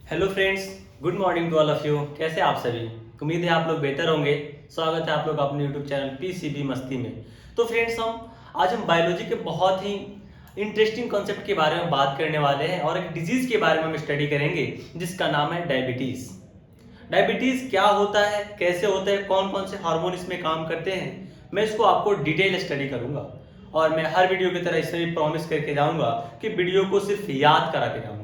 Hello friends, good morning to all of you. कैसे आप सभी? उम्मीद है आप लोग बेहतर होंगे। स्वागत है आप लोग अपने यूट्यूब चैनल पीसीबी मस्ती में। तो फ्रेंड्स, हम बायोलॉजी के बहुत ही इंटरेस्टिंग कॉन्सेप्ट के बारे में बात करने वाले हैं और एक डिजीज के बारे में हम स्टडी करेंगे जिसका नाम है डायबिटीज। डायबिटीज क्या होता है, कैसे होता है, कौन कौन से हार्मोन इसमें काम करते हैं, मैं इसको आपको डिटेल स्टडी करूंगा। और मैं हर वीडियो की तरह इसमें भी प्रॉमिस करके जाऊंगा कि वीडियो को सिर्फ याद करा के जाऊंगा।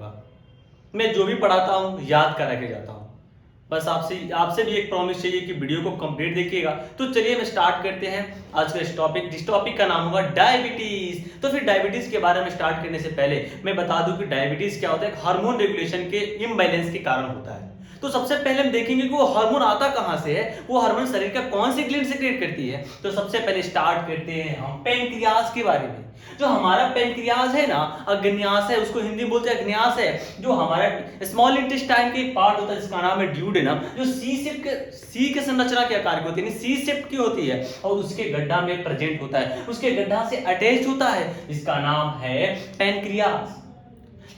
मैं जो भी पढ़ाता हूँ याद करा के जाता हूँ। बस आपसे आपसे भी एक प्रॉमिस चाहिए कि वीडियो को कंप्लीट देखिएगा। तो चलिए हम स्टार्ट करते हैं आज का इस टॉपिक, जिस टॉपिक का नाम होगा डायबिटीज। तो फिर डायबिटीज के बारे में स्टार्ट करने से पहले मैं बता दूं कि डायबिटीज क्या होता है। हार्मोन रेगुलेशन के इम्बैलेंस के कारण होता है। तो सबसे पहले हम देखेंगे कि वो हार्मोन आता कहां से है, वो हार्मोन शरीर का कौन सी ग्लैंड सेक्रेट करती है। तो सबसे पहले स्टार्ट करते हैं हम पेनक्रियाज के बारे में। जो हमारा पेनक्रियाज है ना, अग्न्यास है, उसको हिंदी बोलते हैं अग्न्यास है। जो हमारा स्मॉल इंटेस्टाइन के एक पार्ट होता है जिसका नाम है ड्यूडेनम, जो सी के संरचना के आकार की होती है, सी शेप की होती है और उसके गड्ढा में प्रेजेंट होता है, उसके गड्ढा से अटैच होता है, जिसका नाम है पेनक्रियाज।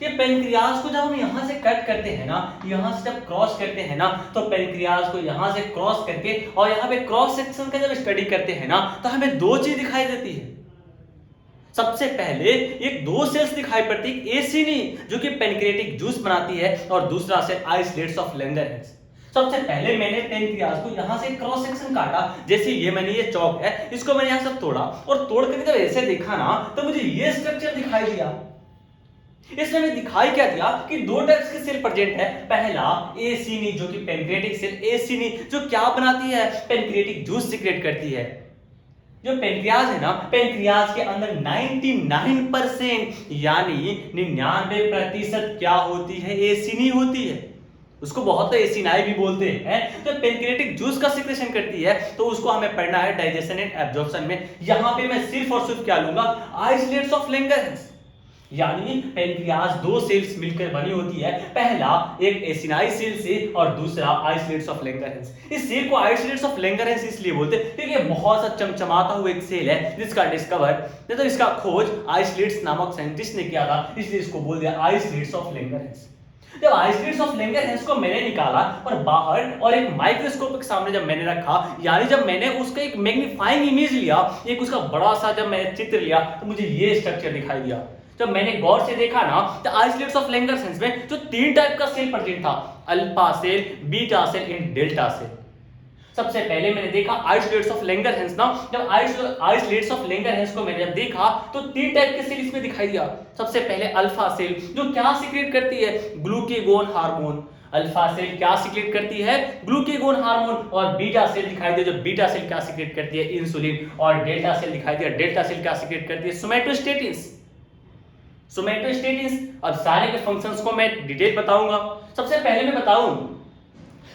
ये पेनक्रियाज को जब हम यहां से कट करते हैं ना, यहां से जब क्रॉस करते हैं ना, तो पेनक्रियाज को यहां से क्रॉस करके और यहां पे क्रॉस सेक्शन का जब स्टडी करते हैं ना, तो हमें दो चीज दिखाई देती है। सबसे पहले एक दो सेल्स दिखाई पड़ती है, एसिनी जो कि पेनक्रियाटिक जूस बनाती है, और दूसरा सेल आइसोलेट्स ऑफ लैंगरहैंस। सबसे पहले मैंने पेनक्रियाज को यहां से क्रॉस सेक्शन काटा, जैसे ये मैंने ये चौक है, इसको मैंने यहां से तोड़ा और तोड़ करके जब ऐसे देखा ना, तो मुझे ये स्ट्रक्चर दिखाई दिया। इसमें हमें दिखाई क्या दिया कि दो टाइप्स के सेल प्रेजेंट है। पहला एसिनी जो कि पेनक्रियाटिक सेल, एसिनी जो क्या बनाती है, पेनक्रियाटिक जूस सीक्रेट करती है। जो पेनक्रियाज है ना, पेनक्रियाज के अंदर 99% यानी 99% क्या होती है, एसिनी होती है। उसको बहुत तो एसिनाई भी बोलते हैं। तो पेनक्रियाटिक जूस का सिक्रेशन करती है, तो उसको हमें पढ़ना है डाइजेशन एंड एब्जॉर्प्शन में। यहां पे मैं सिर्फ और सिर्फ क्या लूंगा, आइसोलेट्स ऑफ लैंगरहैंस। यानी पेनक्रियाज दो सेल्स मिलकर बनी होती है, पहला एक एसिनाई सेल से और दूसरा आइसोलेट्स ऑफ लैंगरहैंस। इस सेल को आइसोलेट्स ऑफ लैंगरहैंस इसलिए बोलते हैं क्योंकि बहुत सा चमचमाता हुआ एक सेल है जिसका डिस्कवर, तो इसका खोज आइसोलेट्स नामक साइंटिस्ट ने किया था, इसलिए इसको बोल दिया आइसोलेट्स ऑफ लैंगरहैंस। जब आइसोलेट्स ऑफ लैंगरहैंस को मैंने निकाला और बाहर और एक माइक्रोस्कोप के सामने जब मैंने रखा, यानी जब मैंने उसका एक मैग्नीफाइंग इमेज लिया, एक उसका बड़ा सा जब मैंने चित्र लिया, तो मुझे ये स्ट्रक्चर दिखाई दिया। जब मैंने गौर से देखा ना, तो आइसोलेट्स ऑफ लैंगरहैंस में जो तीन टाइप का सेल प्रेजेंट था, alpha cell, beta cell and delta cell. सबसे पहले मैंने देखा आइसोलेट्स ऑफ लैंगरहैंस ना, जब आइसोलेट्स ऑफ लैंगरहैंस को मैंने जब देखा तो तीन टाइप के सेल इसमें दिखाई दिया। सबसे पहले अल्फा सेल जो क्या सीक्रेट करती है, ग्लूकेगोन हार्मोन। अल्फा सेल क्या सीक्रेट करती है, ग्लूकेगोन हार्मोन। और बीटा सेल दिखाई दिया, जो बीटा सेल क्या सीक्रेट करती है, इंसुलिन। और डेल्टा सेल दिखाई दिया, डेल्टा सेल क्या सीक्रेट करती है, सोमैटोस्टेटिन्स। सोमैटोस्टेटिन्स। अब सारे के फंक्शंस को मैं डिटेल बताऊंगा। सबसे पहले मैं बताऊं,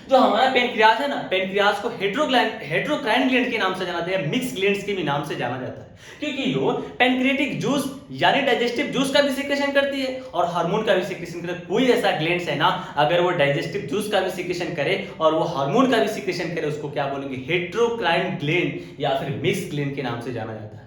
जो हमारा पेनक्रियाज है ना, पेनक्रियाज को हेट्रोक्राइन ग्लैंड के नाम से जाना जाता है, मिक्स ग्लैंड्स के भी नाम से जाना जाता है, क्योंकि यो पेनक्रियाटिक जूस यानी डाइजेस्टिव जूस का भी सिक्रेशन करती है और हार्मोन का भी सिक्रेशन करती है। कोई ऐसा ग्लैंड्स है ना, अगर वो डाइजेस्टिव जूस का भी सिक्रेशन करे और वो हार्मोन का भी सिक्रेशन करे, उसको क्या बोलेंगे, हेट्रोक्राइन ग्लैंड या फिर मिक्स ग्लैंड के नाम से जाना जाता है।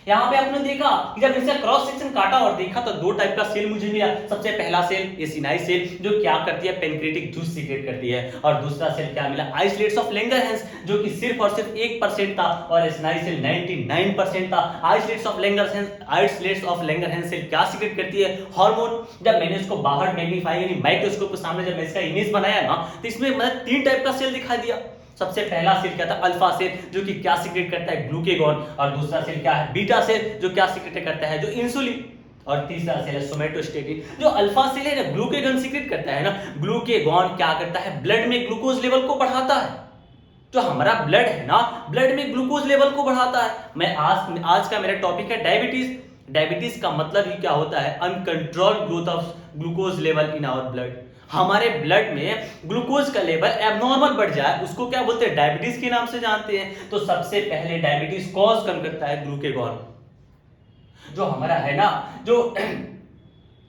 यहां पे आपने देखा कि जब इसका क्रॉस सेक्शन काटा और देखा तो दो टाइप का सेल मुझे मिला। सबसे पहला सेल एसिनाई सेल जो क्या करती है, पेनक्रियाटिक जूस सीक्रेट करती है, और दूसरा सेल क्या मिला, आइसोलेट्स ऑफ लैंगरहैंस जो कि सिर्फ और सिर्फ 1% था और एसिनाई सेल 99% था। आइसोलेट्स ऑफ लैंगरहैंस सेल क्या सीक्रेट करती है, हार्मोन। जब मैंने इसको बाहर मैग्नीफाई यानी माइक्रोस्कोप के सामने जब मैं इसका इमेज बनाया ना, तो इसमें मतलब तीन टाइप का सेल दिखाई दिया। सबसे पहला सेल क्या था, अल्फा सेल जो कि क्या सीक्रेट करता है, ग्लूकेगॉन। और दूसरा सेल क्या है, बीटा सेल जो क्या सीक्रेट करता है, जो इंसुलिन। और तीसरा सेल है सोमैटोस्टेटिन। जो अल्फा सेल है ना, ग्लूकेगॉन सीक्रेट करता है ना, ग्लूकेगॉन क्या करता है, ब्लड में ग्लूकोज लेवल को बढ़ाता है। जो हमारा ब्लड है ना, ब्लड में ग्लूकोज लेवल को बढ़ाता है। मैं आज का मेरा टॉपिक है डायबिटीज। डायबिटीज का मतलब ही क्या होता है, uncontrolled growth of glucose level in our blood. हमारे ब्लड में ग्लूकोज का लेवल एबनॉर्मल बढ़ जाए, उसको क्या बोलते हैं, डायबिटीज के नाम से जानते हैं। तो सबसे पहले डायबिटीज कॉज कम करता है ग्लूकेगॉन। जो हमारा है ना, जो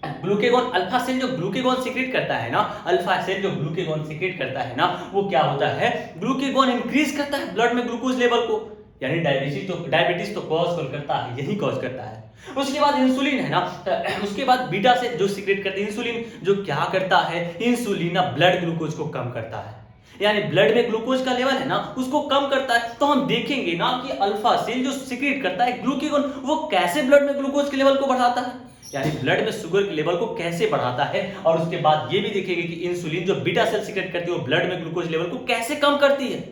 ग्लूकेगॉन अल्फा सेल जो ग्लूकेगॉन सीक्रेट करता है ना, अल्फा सेल जो ग्लूकेगॉन सीक्रेट करता है ना, वो क्या होता है, ग्लूकेगॉन इंक्रीज करता है ब्लड में ग्लूकोज लेवल को। यानी डायबिटीज तो कॉज कौन करता है, यही कॉज करता है। उसके बाद इंसुलिन है ना, उसके बाद बीटा सेल जो सीक्रेट करती है इंसुलिन, जो क्या करता है, इंसुलिन ना ब्लड ग्लूकोज को कम करता है, यानी ब्लड में ग्लूकोज का लेवल है ना उसको कम करता है। तो हम देखेंगे ना कि अल्फा सेल जो सीक्रेट करता है ग्लूकेगॉन, वो कैसे ब्लड में ग्लूकोज के लेवल को बढ़ाता है, यानी ब्लड में शुगर के लेवल को कैसे बढ़ाता है। और उसके बाद ये भी देखेंगे कि इंसुलिन जो बीटा सेल सीक्रेट करती है वो ब्लड में ग्लूकोज लेवल को कैसे कम करती है।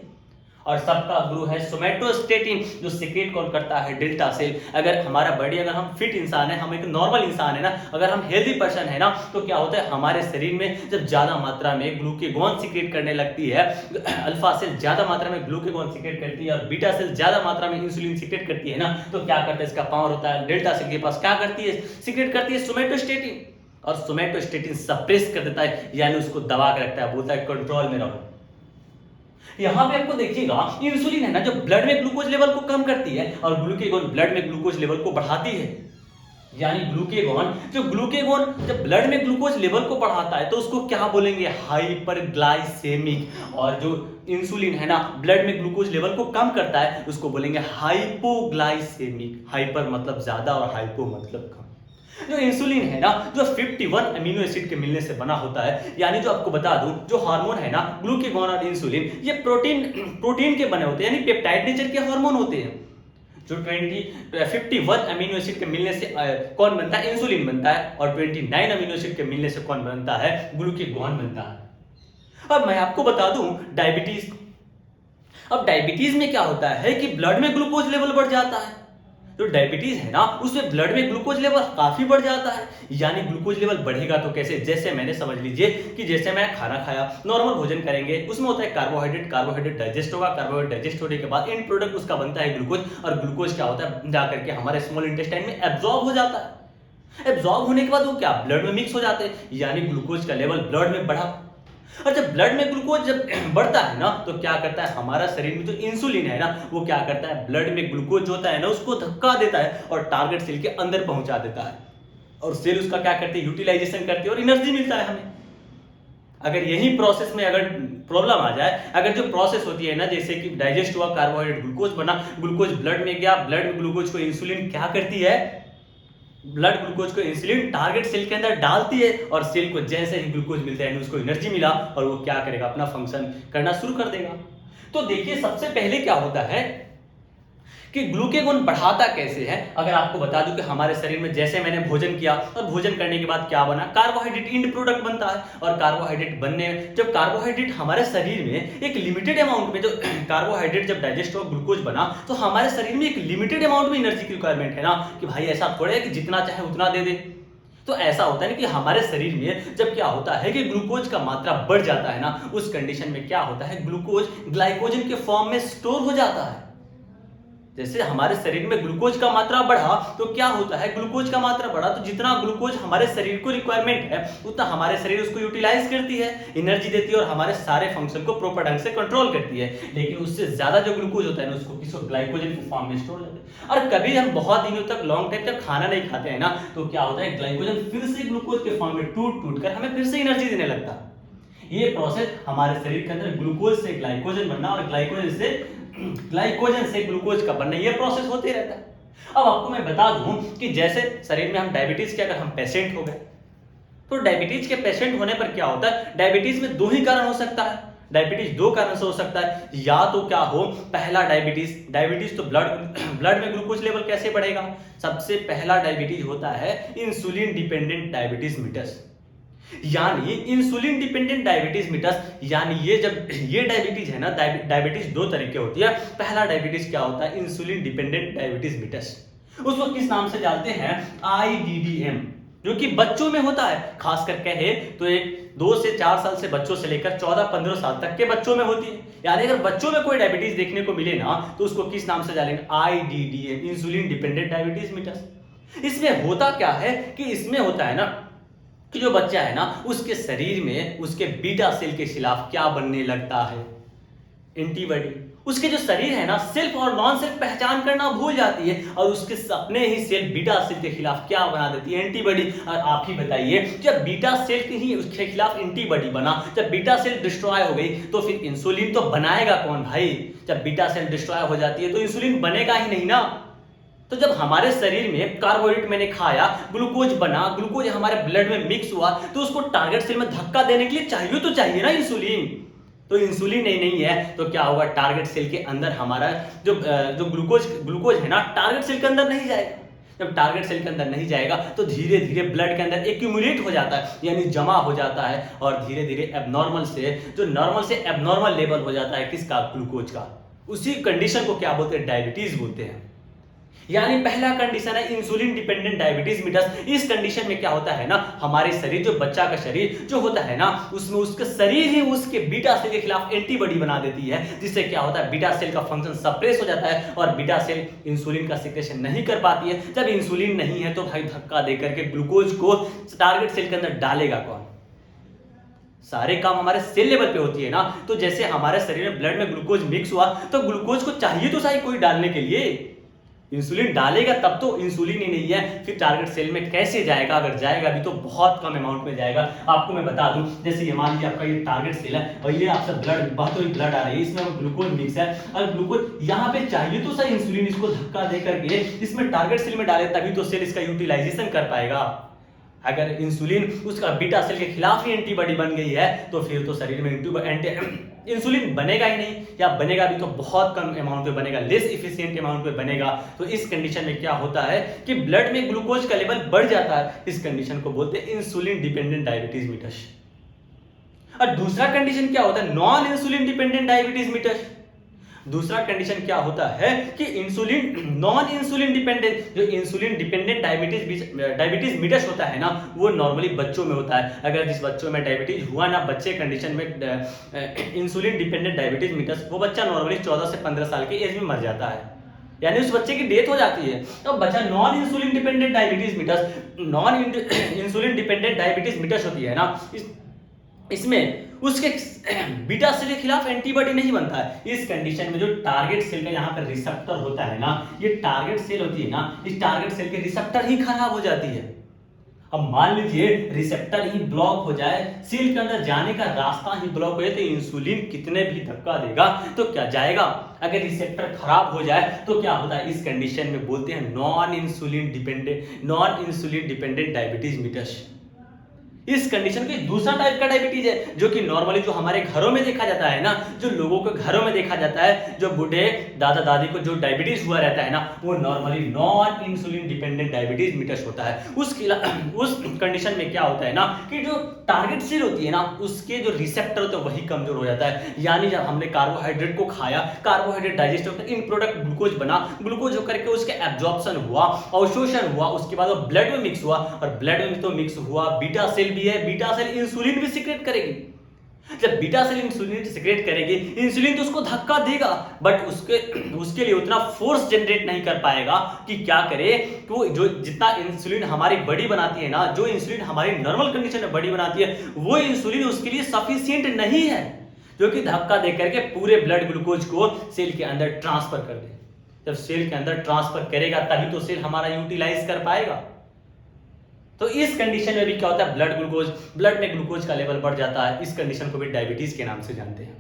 और सबका गुरु है सोमैटोस्टेटिन, जो सीक्रेट कौन करता है, डेल्टा सेल। अगर हमारा बॉडी, अगर हम फिट इंसान है, हम एक नॉर्मल इंसान है ना, अगर हम हेल्दी पर्सन है ना, तो क्या होता है हमारे शरीर में जब ज्यादा मात्रा में ग्लूकेगॉन सीक्रेट करने लगती है, अल्फा सेल ज्यादा मात्रा में ग्लूकेगॉन सीक्रेट करती है और बीटा सेल ज्यादा मात्रा में इंसुलिन सीक्रेट करती है ना, तो क्या करता है, इसका पावर होता है डेल्टा सेल के पास क्या करती है, सीक्रेट करती है सोमैटोस्टेटिन। और सोमैटोस्टेटिन सप्रेस कर देता है, यानी उसको दबा के रखता है, बोलता है कंट्रोल में रहो। यहां पे आपको देखिएगा इंसुलिन है ना जो ब्लड में ग्लूकोज लेवल को कम करती है और ग्लूकेगॉन ब्लड में ग्लूकोज लेवल को बढ़ाती है। यानी ग्लूकेगॉन जब ब्लड में ग्लूकोज लेवल को बढ़ाता है तो उसको क्या बोलेंगे, हाइपरग्लाइसेमिक। और जो इंसुलिन है ना ब्लड में ग्लूकोज लेवल को कम करता है उसको बोलेंगे हाइपोग्लाइसेमिक। हाइपर मतलब ज्यादा और हाइपो मतलब कम। जो इंसुलिन है ना जो 51 अमीनो एसिड के मिलने से बना होता है, यानी जो आपको बता दूं जो हार्मोन है ना ग्लूकेगॉन और इंसुलिन, ये प्रोटीन के बने होते हैं, यानी पेप्टाइड नेचर के हार्मोन होते हैं। जो 51 अमीनो एसिड के मिलने से कौन बनता है, इंसुलिन बनता है, और 29 अमीनो एसिड के मिलने से कौन बनता है, ग्लूकेगॉन बनता है। अब मैं आपको बता दूं डायबिटीज। अब डायबिटीज में क्या होता है कि ब्लड में ग्लूकोज लेवल बढ़ जाता है। जो डायबिटीज है ना उसमें ब्लड में ग्लूकोज लेवल काफी बढ़ जाता है। यानी ग्लूकोज लेवल बढ़ेगा तो कैसे, जैसे मैंने समझ लीजिए कि जैसे मैं खाना खाया, नॉर्मल भोजन करेंगे, उसमें होता है कार्बोहाइड्रेट डाइजेस्ट होगा, कार्बोहाइड्रेट डाइजेस्ट होने के बाद इन प्रोडक्ट उसका बनता है ग्लूकोज, और ग्लूकोज क्या होता है जाकर के हमारे स्मॉल इंटेस्टाइन में एब्जॉर्ब हो जाता है। एब्जॉर्ब होने के बाद वो क्या ब्लड में मिक्स हो जाते हैं, यानी ग्लूकोज का लेवल ब्लड में बढ़ा। और जब ब्लड में ग्लूकोज जब बढ़ता है ना तो क्या करता है हमारा शरीर में जो इंसुलिन है ना वो क्या करता है, ब्लड में ग्लूकोज जो होता है ना उसको धक्का देता है और टारगेट सेल के अंदर पहुंचा देता है, और सेल उसका क्या करते हैं, यूटिलाइजेशन करते हैं और एनर्जी मिलता है हमें। अगर यही प्रोसेस में अगर प्रॉब्लम आ जाए, अगर जो प्रोसेस होती है ना जैसे कि डाइजेस्ट हुआ, कार्बोहाइड्रेट ग्लूकोज बना, ग्लूकोज ब्लड में गया, ब्लड में ग्लूकोज को इंसुलिन क्या करती है, ब्लड ग्लूकोज को इंसुलिन टारगेट सेल के अंदर डालती है, और सेल को जैसे ही ग्लूकोज मिलता है उसको एनर्जी मिला और वो क्या करेगा, अपना फंक्शन करना शुरू कर देगा। तो देखिए सबसे पहले क्या होता है कि ग्लूकेगॉन बढ़ाता कैसे है। अगर आपको बता दूं कि हमारे शरीर में जैसे मैंने भोजन किया और भोजन करने के बाद क्या बना, कार्बोहाइड्रेट इंड प्रोडक्ट बनता है, और कार्बोहाइड्रेट बनने जब कार्बोहाइड्रेट हमारे शरीर में एक लिमिटेड अमाउंट में, जो कार्बोहाइड्रेट जब डाइजेस्ट हुआ ग्लूकोज बना तो हमारे शरीर में एक लिमिटेड अमाउंट में एनर्जी की रिक्वायरमेंट है ना, कि भाई ऐसा थोड़ा है कि जितना चाहे उतना दे दे। तो ऐसा होता है ना कि हमारे शरीर में जब क्या होता है कि ग्लूकोज का मात्रा बढ़ जाता है ना, उस कंडीशन में क्या होता है, ग्लूकोज ग्लाइकोजन के फॉर्म में स्टोर हो जाता है। जैसे हमारे शरीर में ग्लूकोज का मात्रा बढ़ा तो क्या होता है, ग्लूकोज का मात्रा बढ़ा तो जितना ग्लूकोज हमारे शरीर को रिक्वायरमेंट है उतना हमारे शरीर उसको यूटिलाइज करती है, एनर्जी देती है और हमारे सारे फंक्शन को प्रॉपर ढंग से कंट्रोल करती है। लेकिन उससे ज्यादा जो ग्लूकोज होता है ना उसको किसी ग्लाइकोजन के फॉर्म में स्टोर हो जाता है। और कभी हम बहुत दिनों तक लॉन्ग टाइम तक खाना नहीं खाते हैं ना, तो क्या होता है ग्लाइकोजन फिर से ग्लूकोज के फॉर्म में टूट कर हमें फिर से एनर्जी देने लगता है। ये प्रोसेस हमारे शरीर के अंदर ग्लूकोज से ग्लाइकोजन बनना और ग्लाइकोजन से ग्लूकोज का बनना, ये प्रोसेस होते रहता है। अब आपको मैं बता दूं कि जैसे शरीर में हम डायबिटीज के अगर हम पेशेंट हो गए, तो डायबिटीज के पेशेंट होने पर क्या होता है, डायबिटीज में दो ही कारण हो सकता है। डायबिटीज दो कारण से हो सकता है, या तो क्या हो, पहला डायबिटीज तो ब्लड में ग्लूकोज लेवल कैसे बढ़ेगा, सबसे पहला डायबिटीज होता है इंसुलिन डिपेंडेंट डायबिटीज मिटस। यानी इंसुलिन डिपेंडेंट डायबिटीज मिटस, यानी ये डायबिटीज है ना, डायबिटीज दो तरीके होती है। पहला डायबिटीज क्या होता है, इंसुलिन डिपेंडेंट डायबिटीज मिटस, उसको किस नाम से जानते हैं, IDDM, जो कि बच्चों में होता है। खास कर कहे तो एक 2 से 4 साल से बच्चों से लेकर 14-15 साल तक के बच्चों में होती है। यानी अगर बच्चों में कोई डायबिटीज देखने को मिले ना तो उसको किस नाम से जानेंगे, IDDM, इंसुलिन डिपेंडेंट डायबिटीज मिटस। इसमें होता क्या है कि इसमें होता है ना कि जो बच्चा है ना उसके शरीर में उसके बीटा सेल के खिलाफ क्या बनने लगता है, एंटीबॉडी। उसके जो शरीर है ना सेल्फ और नॉन सेल्फ पहचान करना भूल जाती है और उसके अपने ही सेल बीटा सेल के खिलाफ क्या बना देती है, एंटीबॉडी। और आप ही बताइए, जब बीटा सेल के ही उसके खिलाफ एंटीबॉडी बना, जब बीटा सेल डिस्ट्रॉय हो गई तो फिर इंसुलिन तो बनाएगा कौन भाई? जब बीटा सेल डिस्ट्रॉय हो जाती है तो इंसुलिन बनेगा ही नहीं ना। तो जब हमारे शरीर में कार्बोहाइड्रेट मैंने खाया, ग्लूकोज बना, ग्लूकोज हमारे ब्लड में मिक्स हुआ, तो उसको टारगेट सेल में धक्का देने के लिए चाहिए ना इंसुलिन। तो इंसुलिन नहीं है तो क्या होगा, टारगेट सेल के अंदर हमारा जो ग्लूकोज है ना टारगेट सेल के अंदर नहीं जाएगा। जब टारगेट सेल के अंदर नहीं जाएगा तो धीरे धीरे ब्लड के अंदर एक्यूमुलेट हो जाता है, यानी जमा हो जाता है और धीरे धीरे नॉर्मल से एबनॉर्मल लेवल हो जाता है किसका, ग्लूकोज का। उसी कंडीशन को क्या बोलते हैं, डायबिटीज बोलते हैं। यानी पहला कंडीशन है इंसुलिन डिपेंडेंट डायबिटीज मिटस। इस कंडीशन में क्या होता है ना, हमारे शरीर, जो बच्चा का शरीर जो होता है ना, उसमें उसका शरीर ही उसके बीटा सेल के खिलाफ एंटीबॉडी बना देती है, जिससे क्या होता है, बीटा सेल का फंक्शन सप्रेस हो जाता है और बीटा सेल इंसुलिन का सिक्रेशन नहीं कर पाती है। जब इंसुलिन नहीं है तो भाई धक्का देकर के ग्लूकोज को टारगेट सेल के अंदर डालेगा कौन? सारे काम हमारे सेल लेवल पे होती है ना। तो जैसे हमारे शरीर में ब्लड में ग्लूकोज मिक्स हुआ तो ग्लूकोज को चाहिए तो सही कोई डालने के लिए, इंसुलिन डालेगा तब तो। इंसुलिन ही नहीं है फिर टारगेट सेल में कैसे जाएगा? अगर जाएगा भी तो बहुत कम अमाउंट में जाएगा। आपको मैं बता दूं, जैसे ये मान लीजिए आपका ये टारगेट सेल है और ये आपका ब्लड, बहती हुई ब्लड आ रही है, इसमें ग्लूकोज मिक्स है और ग्लूकोज यहाँ पे चाहिए तो सही इंसुलिन इसको धक्का दे करके इसमें टारगेट सेल में डाले, तभी तो सेल इसका यूटिलाइजेशन कर पाएगा। अगर इंसुलिन उसका बीटा सेल के खिलाफ ही एंटीबॉडी बन गई है तो फिर तो शरीर में इंसुलिन बनेगा ही नहीं, या बनेगा भी तो बहुत कम अमाउंट में बनेगा, लेस इफिशिएंट अमाउंट में बनेगा। तो इस कंडीशन में क्या होता है कि ब्लड में ग्लूकोज का लेवल बढ़ जाता है। इस कंडीशन को बोलते हैं इंसुलिन डिपेंडेंट डायबिटीज मिटस। और दूसरा कंडीशन क्या होता है, नॉन इंसुलिन डिपेंडेंट डायबिटीज मिटस। दूसरा कंडीशन क्या होता है कि नॉन इंसुलिन डिपेंडेंट, जो इंसुलिन डिपेंडेंट डायबिटीज मिटस होता है ना, वो नॉर्मली बच्चों में होता है। अगर जिस बच्चों में डायबिटीज हुआ ना, बच्चे कंडीशन में इंसुलिन डिपेंडेंट डायबिटीज मिटस, वो बच्चा नॉर्मली 14 से 15 साल की एज में मर जाता है, यानी उस बच्चे की डेथ हो जाती है। तो बच्चा non insulin dependent diabetes mellitus, non insulin dependent diabetes mellitus होती है ना, इसमें उसके बीटा सेल के खिलाफ एंटीबॉडी नहीं बनता है। इस कंडीशन में जो टारगेट सेल का यहाँ पर रिसेप्टर होता है ना, ये टारगेट सेल होती है ना, इस टारगेट सेल के रिसेप्टर ही खराब हो जाती है। अब मान लीजिए रिसेप्टर ही ब्लॉक हो जाए, सेल के अंदर जाने का रास्ता ही ब्लॉक हो जाए, तो इंसुलिन कितने भी धक्का देगा तो क्या जाएगा? अगर रिसेप्टर खराब हो जाए तो क्या होता है, इस कंडीशन में बोलते हैं नॉन इंसुलिन डिपेंडेंट डायबिटीज मिटस। इस कंडीशन के दूसरा टाइप का डायबिटीज है जो कि नॉर्मली जो हमारे घरों में देखा जाता है ना, जो लोगों के घरों में देखा जाता है, जो बूढ़े दादा दादी को जो डायबिटीज हुआ रहता है ना, वो normally non insulin dependent diabetes mellitus होता है। उस कंडीशन में क्या होता है ना कि जो टारगेट सेल होती है ना, उसके जो रिसेप्टर होते हैं वही कमजोर हो जाता है। यानी जब हमने कार्बोहाइड्रेट को खाया, कार्बोहाइड्रेट डाइजेस्ट होकर इन प्रोडक्ट ग्लूकोज बना, ग्लूकोज होकर के उसके एब्जॉर्प्शन हुआ, अवशोषण हुआ, उसके बाद वो ब्लड में मिक्स हुआ और ब्लड में तो मिक्स हुआ, बीटा सेल भी है, बीटा सेल इंसुलिन भी सिक्रेट करेगी। जब बीटा सेल इंसुलिन सिक्रेट करेगी, इंसुलिन तो उसको धक्का देगा, बट उसके लिए उतना फोर्स जनरेट नहीं कर पाएगा कि क्या करे, तो जो जितना इंसुलिन हमारी बॉडी बनाती है ना, जो इंसुलिन हमारी नॉर्मल कंडीशन में बॉडी बनाती है, वो इंसुलिन उसके लिए सफिशिएंट नहीं है जो कि धक्का दे करके पूरे ब्लड ग्लूकोज को सेल के अंदर ट्रांसफर कर दे। जब सेल के अंदर ट्रांसफर करेगा तभी तो सेल हमारा यूटिलाइज कर पाएगा। तो इस कंडीशन में भी क्या होता है, ब्लड में ग्लूकोज का लेवल बढ़ जाता है। इस कंडीशन को भी डायबिटीज के नाम से जानते हैं।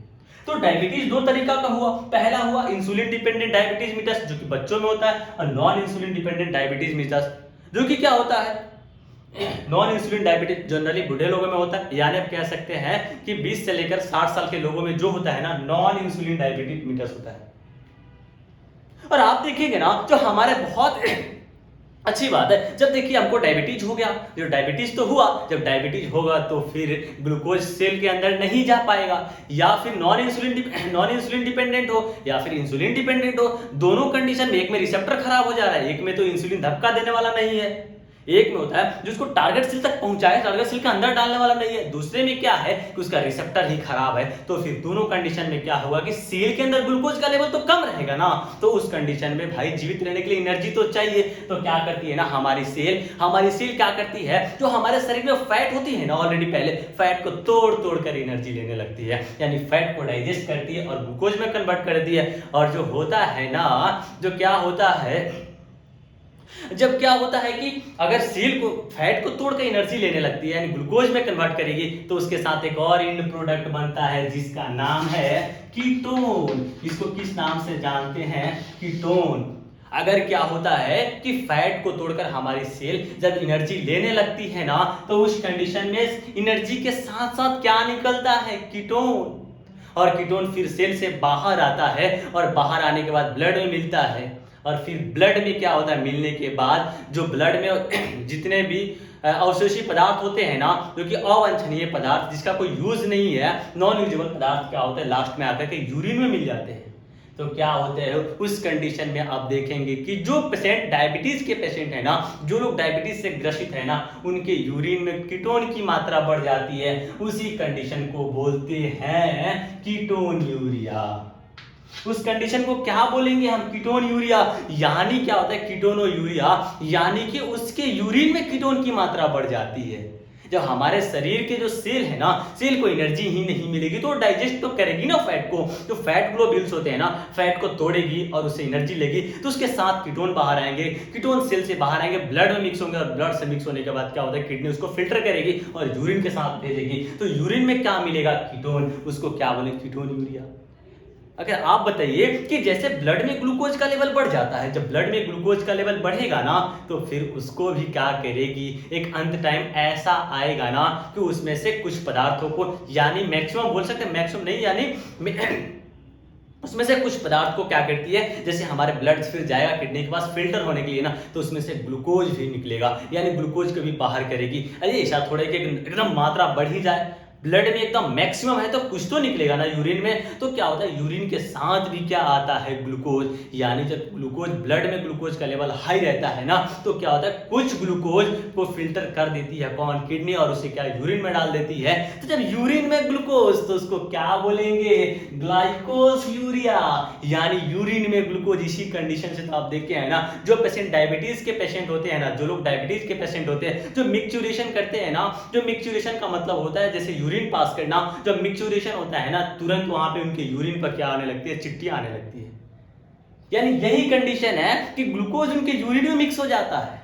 तो डायबिटीज दो तरीका का हुआ, पहला हुआ इंसुलिन डिपेंडेंट डायबिटीज मिटस जो कि बच्चों में होता है, और नॉन इंसुलिन डिपेंडेंट डायबिटीज मिटस जो कि क्या होता है, नॉन इंसुलिन डायबिटीज जनरली बूढ़े लोगों में होता है। यानी आप कह सकते हैं कि 20 से लेकर 60 साल के लोगों में जो होता है ना, नॉन इंसुलिन डायबिटीज मिटस होता है। और आप देखिएगा ना, जो हमारे बहुत अच्छी बात है, जब देखिए हमको डायबिटीज हो गया, जो डायबिटीज तो हुआ, जब डायबिटीज होगा तो फिर ग्लूकोज सेल के अंदर नहीं जा पाएगा, या फिर नॉन इंसुलिन डिपेंडेंट हो या फिर इंसुलिन डिपेंडेंट हो। दोनों कंडीशन में, एक में रिसेप्टर खराब हो जा रहा है, एक में तो इंसुलिन धक्का देने वाला नहीं है। एक में होता है जो उसको टारगेट सेल तक पहुंचाए, टारगेट सेल के अंदर डालने वाला नहीं है। दूसरे में क्या है कि उसका रिसेप्टर ही खराब है। तो फिर दोनों कंडीशन में क्या होगा कि सेल के अंदर ग्लूकोज का लेवल तो कम रहेगा ना, तो उस कंडीशन में भाई जीवित रहने के लिए एनर्जी तो चाहिए। तो क्या करती है ना हमारी सेल क्या करती है, जो हमारे शरीर में फैट होती है ना ऑलरेडी पहले, फैट को तोड़ तोड़ कर एनर्जी लेने लगती है, यानी फैट को डाइजेस्ट करती है और ग्लूकोज में कन्वर्ट कर देती है। और जो होता है ना, जो क्या होता है, जब क्या होता है कि अगर सेल को फैट को तोड़कर एनर्जी लेने लगती है यानी ग्लूकोज में कन्वर्ट करेगी, तो उसके साथ एक और इंड प्रोडक्ट बनता है जिसका नाम है कीटोन। इसको किस नाम से जानते हैं? कीटोन। अगर क्या होता है कि फैट को तोड़कर हमारी सेल जब एनर्जी लेने लगती है ना, तो उस कंडीशन में एनर्जी के साथ साथ क्या निकलता है? कीटोन। और कीटोन फिर सेल से बाहर आता है और बाहर आने के बाद ब्लड में मिलता है। और फिर ब्लड में क्या होता है, मिलने के बाद जो ब्लड में जितने भी अवशेषी पदार्थ होते हैं ना, जो कि अवांछनीय पदार्थ जिसका कोई यूज नहीं है, नॉन यूजेबल पदार्थ, क्या होता है लास्ट में आकर के यूरिन में मिल जाते हैं। तो क्या होते हैं उस कंडीशन में आप देखेंगे कि जो पेशेंट डायबिटीज के पेशेंट है ना, जो लोग डायबिटीज से ग्रसित है ना, उनके यूरिन में कीटोन की मात्रा बढ़ जाती है। उसी कंडीशन को बोलते हैं कीटोन यूरिया। उस कंडीशन को क्या बोलेंगे हम? Ketone urea. यानी क्या होता है कीटोनो यूरिया, यानी कि उसके यूरिन में कीटोन की मात्रा बढ़ जाती है। जब हमारे शरीर के जो सेल है ना, सेल को एनर्जी ही नहीं मिलेगी तो डाइजेस्ट तो करेगी ना फैट को, जो फैट ग्लोब्यूल्स होते हैं ना, फैट को तोड़ेगी और उससे एनर्जी लेगी, तो उसके साथ कीटोन बाहर आएंगे, कीटोन सेल से बाहर आएंगे, ब्लड में मिक्स होंगे और ब्लड से मिक्स होने के बाद क्या होता है, किडनी उसको फिल्टर करेगी और यूरिन के साथ भेजेगी। तो यूरिन में क्या मिलेगा? कीटोन। उसको क्या बोले? Ketone urea. अगर आप बताइए कि जैसे ब्लड में ग्लूकोज का लेवल बढ़ जाता है, जब ब्लड में ग्लूकोज का लेवल बढ़ेगा ना, तो फिर उसको भी क्या करेगी, एक अंत टाइम ऐसा आएगा ना कि उसमें से कुछ पदार्थों को, यानी मैक्सिमम बोल सकते हैं, मैक्सिमम नहीं यानी उसमें से कुछ पदार्थ को क्या करती है, जैसे हमारे ब्लड फिर जाएगा किडनी के पास फिल्टर होने के लिए ना, तो उसमें से ग्लूकोज भी निकलेगा, यानी ग्लूकोज को भी बाहर करेगी। अरे ऐसा थोड़ा कि एकदम मात्रा बढ़ ही जाए, ब्लड में एकदम मैक्सिमम है तो कुछ तो निकलेगा ना यूरिन में। तो क्या होता है, यूरिन के साथ भी क्या आता है? ग्लूकोज। यानी जब ग्लूकोज, ब्लड में ग्लूकोज का लेवल हाई रहता है ना, तो क्या होता है, कुछ ग्लूकोज को फिल्टर कर देती है कौन? किडनी, और उसे क्या यूरिन में डाल देती है। तो जब यूरिन में ग्लूकोज, तो उसको क्या बोलेंगे? ग्लाइकोस यूरिया। यानी यूरिन में ग्लूकोज। इसी कंडीशन से तो आप देख के है ना, जो पेशेंट डायबिटीज के पेशेंट होते हैं ना, जो लोग डायबिटीज के पेशेंट होते हैं, जो मिक्सचुरेशन करते हैं ना, जो मिक्सचुरेशन का मतलब होता है जैसे यूरिन पास करना, जब मिक्सचुरेशन होता है ना, तुरंत वहां पे उनके यूरिन पर क्या आने लगती है? चिट्टियां आने लगती है। यानी यही कंडीशन है कि ग्लूकोज उनके यूरिन में मिक्स हो जाता है।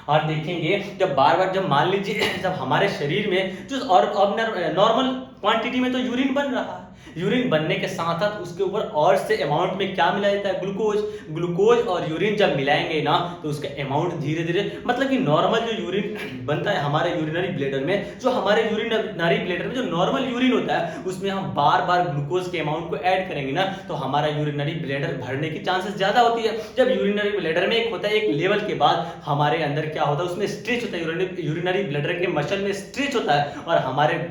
और देखेंगे जब बार बार, जब मान लीजिए जब हमारे शरीर में जो और अब नॉर्मल क्वांटिटी में तो यूरिन बन रहा है, यूरिन बनने के साथ साथ उसके ऊपर और से अमाउंट में क्या मिला जाता है? ग्लूकोज। ग्लूकोज और यूरिन जब मिलाएंगे ना, तो उसका अमाउंट धीरे धीरे, मतलब कि नॉर्मल जो यूरिन बनता है हमारे यूरिनरी ब्लैडर में, जो हमारे यूरिनरी ब्लैडर में जो नॉर्मल यूरिन होता है, उसमें हम बार बार ग्लूकोज के अमाउंट को ऐड करेंगे ना, तो हमारा यूरिनरी ब्लैडर भरने की चांसेस ज्यादा होती है। जब यूरिनरी ब्लैडर में एक होता है, एक लेवल के बाद हमारे अंदर क्या होता है, उसमें स्ट्रेच होता है, यूरिनरी ब्लैडर के मसल में स्ट्रेच होता है और हमारे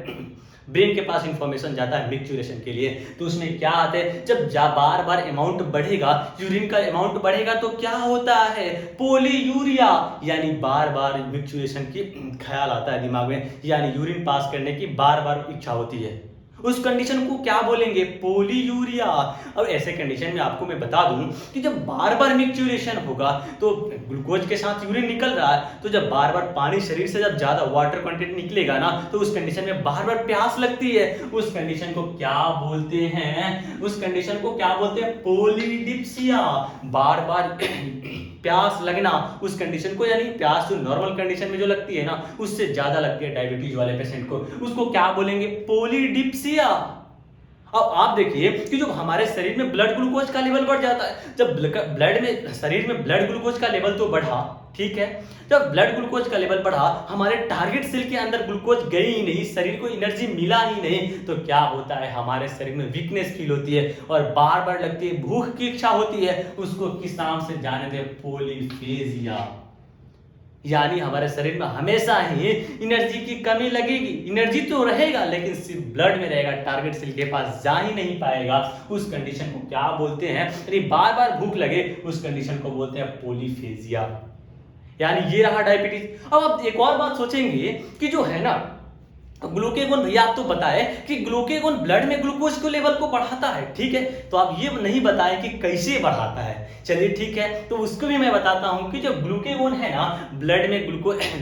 ब्रेन के पास इंफॉर्मेशन जाता है मिक्सचुरेशन के लिए। तो उसमें क्या आता है, जब बार बार अमाउंट बढ़ेगा, यूरिन का अमाउंट बढ़ेगा, तो क्या होता है? पॉलीयूरिया। यानी बार बार मिक्सचुरेशन की ख्याल आता है दिमाग में, यानी यूरिन पास करने की बार बार इच्छा होती है। उस कंडीशन को क्या बोलेंगे? पॉलीयूरिया। अब ऐसे कंडीशन में आपको मैं बता दूं कि जब बार बार मिक्सचुरेशन होगा, तो ग्लूकोज के साथ यूरिन निकल रहा है, तो जब बार बार पानी शरीर से जब ज्यादा वाटर कंटेंट निकलेगा ना, तो उस कंडीशन में बार बार प्यास लगती है। उस कंडीशन को क्या बोलते हैं? उस कंडीशन को क्या बोलते हैं? पॉलीडिप्सिया। बार बार प्यास लगना, उस कंडीशन को, यानी प्यास जो नॉर्मल कंडीशन में जो लगती है ना, उससे ज्यादा लगती है डायबिटीज वाले पेशेंट को, उसको क्या बोलेंगे? पॉलीडिप्सिया। अब आप देखिए कि जो हमारे शरीर में ब्लड ग्लूकोज का लेवल बढ़ जाता है, जब ब्लड में, शरीर में ब्लड ग्लूकोज का लेवल तो बढ़ा, ठीक है, जब ब्लड ग्लूकोज का लेवल बढ़ा, हमारे टारगेट सेल के अंदर ग्लूकोज गई ही नहीं, शरीर को एनर्जी मिला ही नहीं, तो क्या होता है, हमारे शरीर में वीकनेस फील होती है और बार बार लगती है, भूख की इच्छा होती है। उसको किस नाम से जाने दे? पॉलीफेजिया। यानी हमारे शरीर में हमेशा ही एनर्जी की कमी लगेगी, एनर्जी तो रहेगा लेकिन सिर्फ ब्लड में रहेगा, टारगेट सेल के पास जा ही नहीं पाएगा। उस कंडीशन को क्या बोलते हैं? यानी बार बार भूख लगे, उस कंडीशन को बोलते हैं पॉलीफेजिया। यानी ये रहा डायबिटीज। अब आप एक और बात सोचेंगे कि जो है ना ग्लूकेगॉन, भैया आप तो बताए कि ग्लूकेगॉन ब्लड में ग्लूकोज के लेवल को बढ़ाता है, ठीक है, तो आप ये नहीं बताएं कि कैसे बढ़ाता है। चलिए ठीक है, तो उसको भी मैं बताता हूं कि जो ग्लूकेगॉन है ना ब्लड में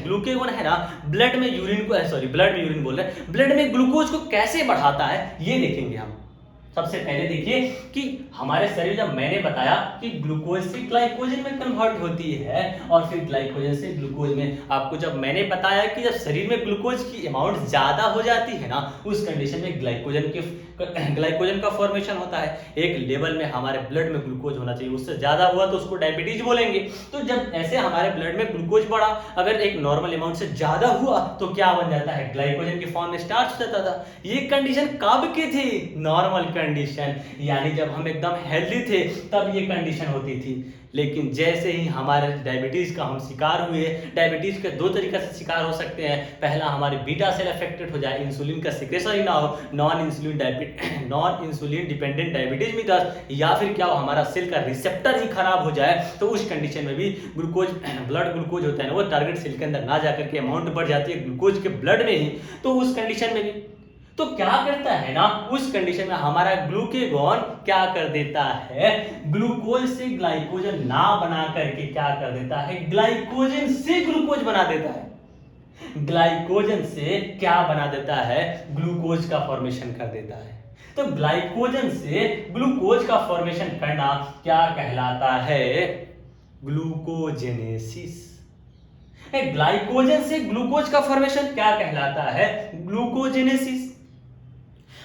ग्लूकेगॉन है ना ब्लड में यूरिन को, सॉरी ब्लड में यूरिन बोल रहे हैं, ब्लड में ग्लूकोज को कैसे बढ़ाता है ये देखेंगे हम। सबसे पहले देखिए कि हमारे शरीर, जब मैंने बताया कि ग्लूकोज से ग्लाइकोजन में कन्वर्ट होती है और फिर ग्लाइकोजन से ग्लूकोज में, आपको जब मैंने बताया कि जब शरीर में ग्लूकोज की अमाउंट ज्यादा हो जाती है ना उस कंडीशन में ग्लाइकोजन का फॉर्मेशन होता है। एक लेवल में हमारे ब्लड में ग्लूकोज होना चाहिए, उससे ज्यादा हुआ तो उसको डायबिटीज बोलेंगे। तो जब ऐसे हमारे ब्लड में ग्लूकोज बढ़ा, अगर एक नॉर्मल अमाउंट से ज्यादा हुआ तो क्या बन जाता है, ग्लाइकोजन की फॉर्म में स्टार्च हो जाता था। ये कंडीशन कब की थी, नॉर्मल कंडीशन, यानी जब हम एकदम हेल्दी थे तब ये कंडीशन होती थी। लेकिन जैसे ही हमारे डायबिटीज का हम शिकार हुए, डायबिटीज के दो तरीके से शिकार हो सकते हैं, पहला हमारे बीटा सेल अफेक्टेड हो जाए, इंसुलिन का सिक्रेशन ही ना हो, नॉन इंसुलिन डिपेंडेंट डायबिटीज में दर्द, या फिर क्या हो हमारा सेल का रिसेप्टर ही खराब हो जाए, तो उस कंडीशन में भी ग्लूकोज, ब्लड ग्लूकोज होता है ना वो टारगेट सेल के अंदर ना जाकर के अमाउंट बढ़ जाती है ग्लूकोज के ब्लड में ही। तो उस कंडीशन में भी तो क्या करता है ना, उस कंडीशन में हमारा ग्लूकेगॉन क्या कर देता है, ग्लूकोज से ग्लाइकोजन ना बना करके क्या कर देता है, ग्लाइकोजन से ग्लूकोज बना देता है। ग्लाइकोजन से क्या बना देता है, ग्लूकोज का फॉर्मेशन कर देता है। तो ग्लाइकोजन से ग्लूकोज का फॉर्मेशन करना क्या कहलाता है, ग्लूकोजेनेसिस। ग्लाइकोजन से ग्लूकोज का फॉर्मेशन क्या कहलाता है, ग्लूकोजेनेसिस।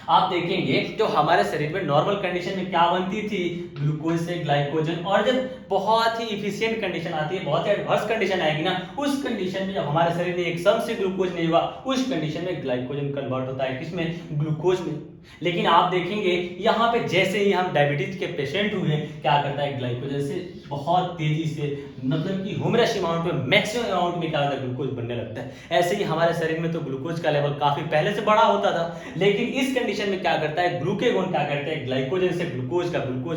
आप देखेंगे जो हमारे शरीर में नॉर्मल कंडीशन में क्या बनती थी, ग्लूकोज से ग्लाइकोजन, और जब बहुत ही इफिशिएंट कंडीशन आती है, बहुत ही एडवर्स कंडीशन आएगी ना, उस कंडीशन में जब हमारे शरीर में एकदम से ग्लूकोज नहीं हुआ, उस कंडीशन में ग्लाइकोजन कन्वर्ट होता है किसमें, ग्लूकोज में। लेकिन आप देखेंगे यहाँ पे जैसे ही हम डायबिटीज के पेशेंट हुए, क्या करता है, ग्लाइकोजन से बहुत तेजी से, मतलब कि ह्यूमरस अमाउंट में, मैक्सिमम अमाउंट में क्या होता है, ग्लूकोज बनने लगता है। ऐसे ही हमारे शरीर में तो ग्लूकोज का लेवल काफी पहले से बड़ा होता था, लेकिन इस कंडीशन में क्या करता है, ग्लूकेगॉन क्या करता है, ग्लाइकोजन से ग्लूकोज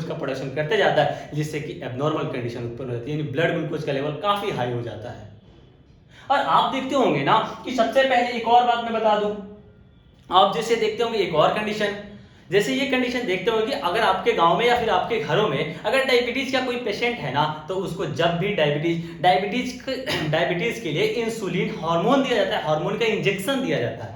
का प्रोडक्शन करते जाता है, जिससे कि एबनॉर्मल कंडीशन उत्पन्न होती है, यानी ब्लड ग्लूकोज का लेवल काफी हाई हो जाता है। और आप देखते होंगे ना कि सबसे पहले एक और बात मैं बता दूं, आप जैसे देखते होंगे एक और कंडीशन, जैसे ये कंडीशन देखते होंगे कि अगर आपके गांव में या फिर आपके घरों में अगर डायबिटीज का कोई पेशेंट है ना, तो उसको जब भी डायबिटीज के लिए इंसुलिन हार्मोन दिया जाता है, हार्मोन का इंजेक्शन दिया जाता है।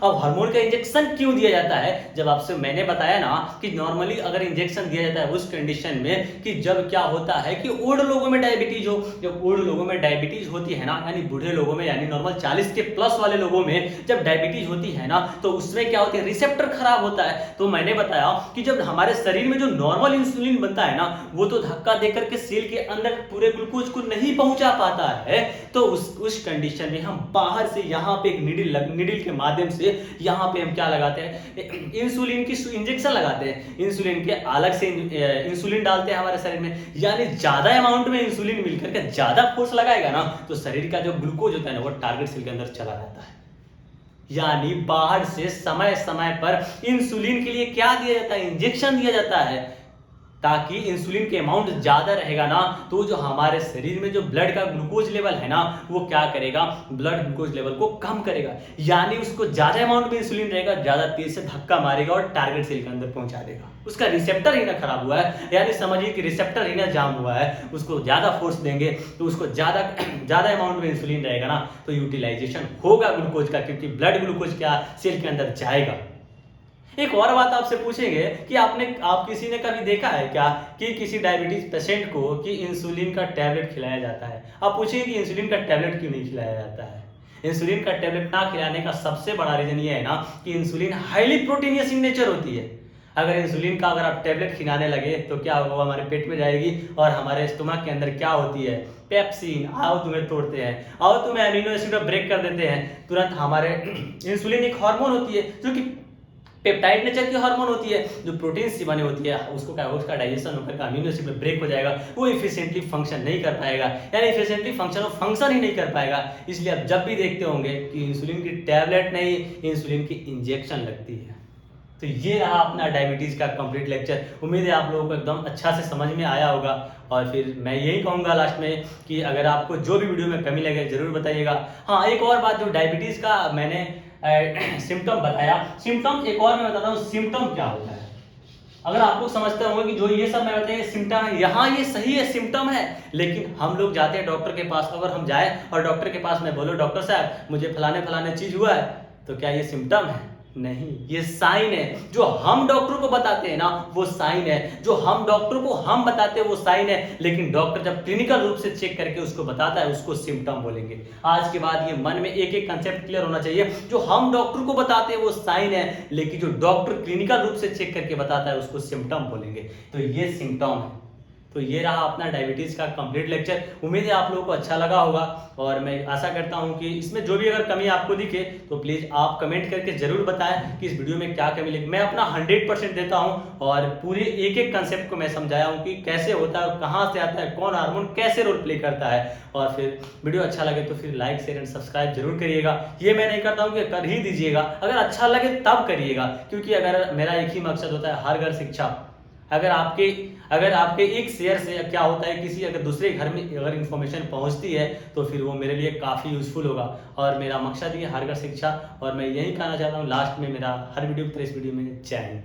अब हार्मोन का इंजेक्शन क्यों दिया जाता है, जब आपसे मैंने बताया ना कि नॉर्मली अगर इंजेक्शन दिया जाता है उस कंडीशन में कि जब क्या होता है कि ओल्ड लोगों में डायबिटीज हो, जब ओल्ड लोगों में डायबिटीज होती है ना, यानी बूढ़े लोगों में, यानी नॉर्मल 40 के प्लस वाले लोगों में जब डायबिटीज होती है ना, तो उसमें क्या होती है, रिसेप्टर खराब होता है। तो मैंने बताया कि जब हमारे शरीर में जो नॉर्मल इंसुलिन बनता है ना, वो तो धक्का देकर के सेल के अंदर पूरे ग्लूकोज को नहीं पहुंचा पाता है, तो उस कंडीशन में हम बाहर से यहाँ पे एक निडिल के माध्यम से यहां पे हम क्या लगाते हैं, इंसुलिन की इंजेक्शन लगाते हैं, इंसुलिन के अलग से इंसुलिन डालते हैं हमारे शरीर में, यानी ज्यादा अमाउंट में इंसुलिन मिलकर के ज्यादा फोर्स लगाएगा ना, तो शरीर का जो ग्लूकोज होता है ना वो टारगेट सेल के अंदर चला जाता है। यानी बाहर से समय समय पर इंसुलिन के लिए क्या दिया जाता है, इंजेक्शन दिया जाता है, ताकि इंसुलिन के अमाउंट ज्यादा रहेगा ना, तो जो हमारे शरीर में जो ब्लड का ग्लूकोज लेवल है ना, वो क्या करेगा, ब्लड ग्लूकोज लेवल को कम करेगा, यानी उसको ज्यादा अमाउंट में इंसुलिन रहेगा, ज्यादा तेज से धक्का मारेगा और टारगेट सेल के अंदर पहुंचा देगा। उसका रिसेप्टर ही ना खराब हुआ है, यानी समझिए कि रिसेप्टर ही ना जाम हुआ है, उसको ज्यादा फोर्स देंगे तो उसको ज्यादा अमाउंट में इंसुलिन रहेगा ना, तो यूटिलाइजेशन होगा ग्लूकोज का, क्योंकि ब्लड ग्लूकोज क्या सेल के अंदर जाएगा। एक और बात आपसे पूछेंगे कि आप किसी ने कभी देखा है क्या कि किसी डायबिटीज पेशेंट को कि इंसुलिन का टैबलेट खिलाया जाता है। आप पूछेंगे कि इंसुलिन का टैबलेट क्यों नहीं खिलाया जाता है। इंसुलिन का टैबलेट ना खिलाने का सबसे बड़ा रीजन ये है ना कि insulin highly proteinaceous in nature होती है। अगर इंसुलिन का अगर आप टैबलेट खिलाने लगे तो क्या होगा, वो हमारे पेट में जाएगी और हमारे स्टमक के अंदर क्या होती है, पेप्सिन, आओ तुम्हें तोड़ते हैं, आओ तुम्हें अमीनो एसिड ब्रेक कर देते हैं, तुरंत हमारे इंसुलिन एक हार्मोन होती है जो कि पेप्टाइड नेचर की हार्मोन होती है, जो प्रोटीन से बनी होती है, उसको क्या उसका डाइजेशन होकर अमीनो एसिड में ब्रेक हो जाएगा, वो इफिशिएंटली फंक्शन नहीं कर पाएगा, यानी इफिशिएंटली फंक्शन ही नहीं कर पाएगा। इसलिए आप जब भी देखते होंगे कि इंसुलिन की टैबलेट नहीं, इंसुलिन की इंजेक्शन लगती है। तो ये रहा अपना डायबिटीज़ का कंप्लीट लेक्चर। उम्मीद है आप लोगों को एकदम अच्छा से समझ में आया होगा। और फिर मैं यही कहूँगा लास्ट में कि अगर आपको जो भी वीडियो में कमी लगे ज़रूर बताइएगा। हाँ, एक और बात, जो डायबिटीज़ का मैंने सिम्टम बताया, सिम्टम एक और मैं बताता हूँ सिम्टम क्या होता है। अगर आप लोग समझते होंगे कि जो ये सब मैं बताया सिम्टम है, यहाँ ये सही है सिम्टम है, लेकिन हम लोग जाते हैं डॉक्टर के पास। अगर हम जाए और डॉक्टर के पास मैं बोलो डॉक्टर साहब मुझे फलाने फलाने चीज हुआ है, तो क्या ये सिम्टम है? नहीं, ये साइन है। जो हम डॉक्टर को बताते हैं ना वो साइन है, जो हम डॉक्टर को हम बताते हैं वो साइन है, लेकिन डॉक्टर जब क्लिनिकल रूप से चेक करके उसको बताता है उसको सिम्टम बोलेंगे। आज के बाद ये मन में एक एक कंसेप्ट क्लियर होना चाहिए। जो हम डॉक्टर को बताते हैं वो साइन है, लेकिन जो डॉक्टर क्लिनिकल रूप से चेक करके बताता है उसको सिम्टम बोलेंगे। तो ये सिम्टम है। तो ये रहा अपना डायबिटीज़ का कंप्लीट लेक्चर। उम्मीद है आप लोगों को अच्छा लगा होगा, और मैं आशा करता हूं कि इसमें जो भी अगर कमी आपको दिखे तो प्लीज़ आप कमेंट करके ज़रूर बताएं कि इस वीडियो में क्या कमी लगी। मैं अपना 100% देता हूं और पूरे एक एक कंसेप्ट को मैं समझाया हूं कि कैसे होता है और कहाँ से आता है, कौन हार्मोन कैसे रोल प्ले करता है। और फिर वीडियो अच्छा लगे तो फिर लाइक शेयर एंड सब्सक्राइब जरूर करिएगा। ये मैं नहीं करता हूँ कि कर ही दीजिएगा, अगर अच्छा लगे तब करिएगा, क्योंकि अगर मेरा एक ही मकसद होता है, हर घर शिक्षा। अगर आपके एक शेयर से क्या होता है, किसी अगर दूसरे घर में अगर इन्फॉर्मेशन पहुंचती है तो फिर वो मेरे लिए काफ़ी यूजफुल होगा। और मेरा मकसद ये हर घर शिक्षा, और मैं यही कहना चाहता हूँ लास्ट में मेरा हर वीडियो की तरह इस वीडियो में जय हिंद।